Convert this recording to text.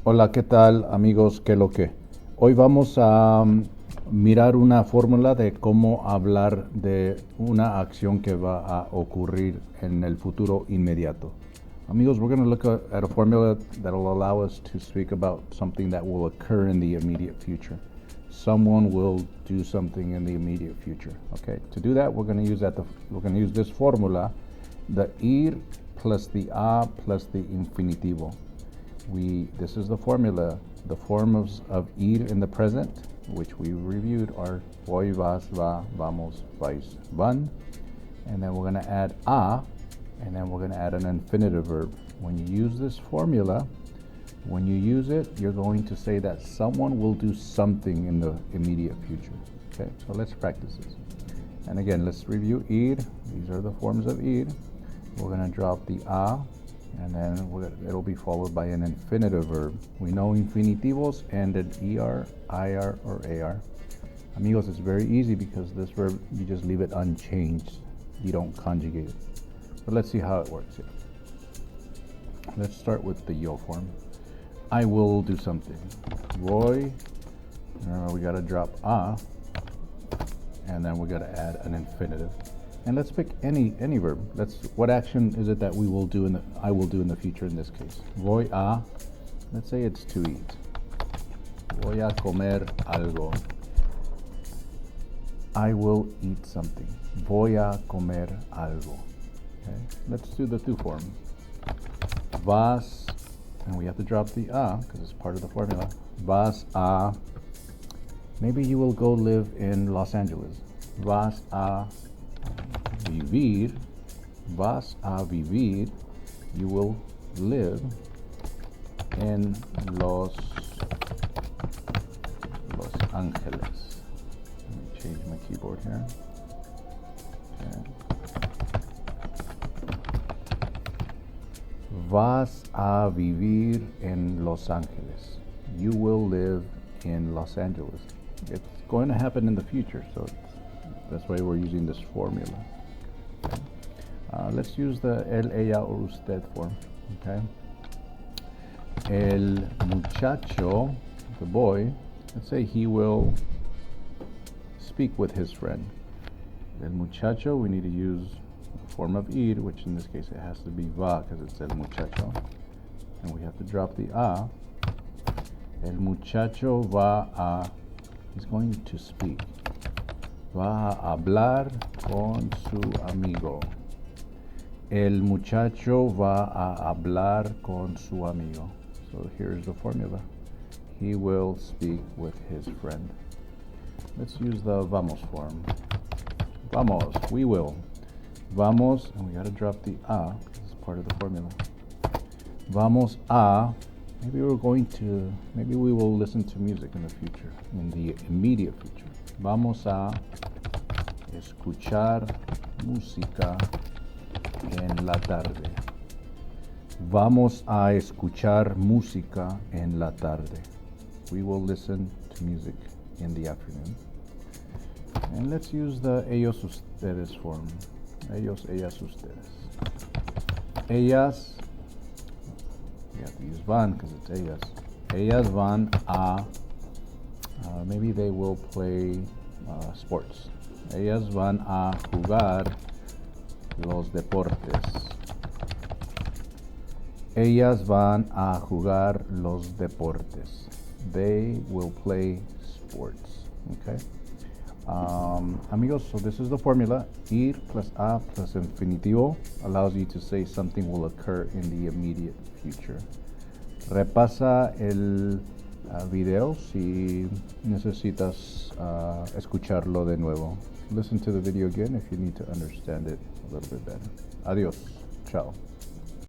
Hola, ¿qué tal amigos? ¿Qué lo que? Hoy vamos a mirar una fórmula de cómo hablar de una acción que va a ocurrir en el futuro inmediato. Amigos, we're going to look at a formula that will allow us to speak about something that will occur in the immediate future. Someone will do something in the immediate future. Okay, to do that, we're going to use this formula, the ir plus the a plus the infinitivo. This is the formula. The forms of ir in the present, which we reviewed, are voy, vas, va, vamos, vais, van. And then we're going to add a, and then we're going to add an infinitive verb. When you use this formula, when you use it, you're going to say that someone will do something in the immediate future. Okay, so let's practice this. And again, let's review ir. These are the forms of ir. We're going to drop the a, and then it'll be followed by an infinitive verb. We know infinitivos end in er, ir, or ar. Amigos, it's very easy because this verb, you just leave it unchanged. You don't conjugate it. But let's see how it works here. Let's start with the yo form. I will do something. Voy, we got to drop a, and then we got to add an infinitive. And let's pick any verb. What action is it that I will do in the future in this case? Voy a, let's say it's to eat. Voy a comer algo. I will eat something. Voy a comer algo. Okay, let's do the tu form. Vas, and we have to drop the a because it's part of the formula. Vas a, maybe you will go live in Los Angeles. Vas a vivir, vas a vivir, you will live in Los Angeles. Let me change my keyboard here. Okay. Vas a vivir en Los Angeles. You will live in Los Angeles. It's going to happen in the future, so that's why we're using this formula. Okay. Let's use the el, ella, or usted form. Okay. El muchacho, the boy, let's say he will speak with his friend. El muchacho, we need to use the form of ir, which in this case it has to be va because it's el muchacho. And we have to drop the a. El muchacho va a, he's going to speak. Va a hablar con su amigo. El muchacho va a hablar con su amigo. So here's the formula. He will speak with his friend. Let's use the vamos form. Vamos, we will. Vamos, and we got to drop the a. This is part of the formula. Vamos a, maybe we will listen to music in the future, in the immediate future. Vamos a escuchar música en la tarde. Vamos a escuchar música en la tarde. We will listen to music in the afternoon. And let's use the ellos, ustedes form. Ellos, ellas, ustedes. Ellas, we have to use van because it's ellas. Ellas van a, maybe they will play sports. Ellas van a jugar los deportes. Ellas van a jugar los deportes. They will play sports. Okay. Amigos, so this is the formula. Ir plus a plus infinitivo allows you to say something will occur in the immediate future. Repasa el video si necesitas escucharlo de nuevo. Listen to the video again if you need to understand it a little bit better. Adiós. Ciao.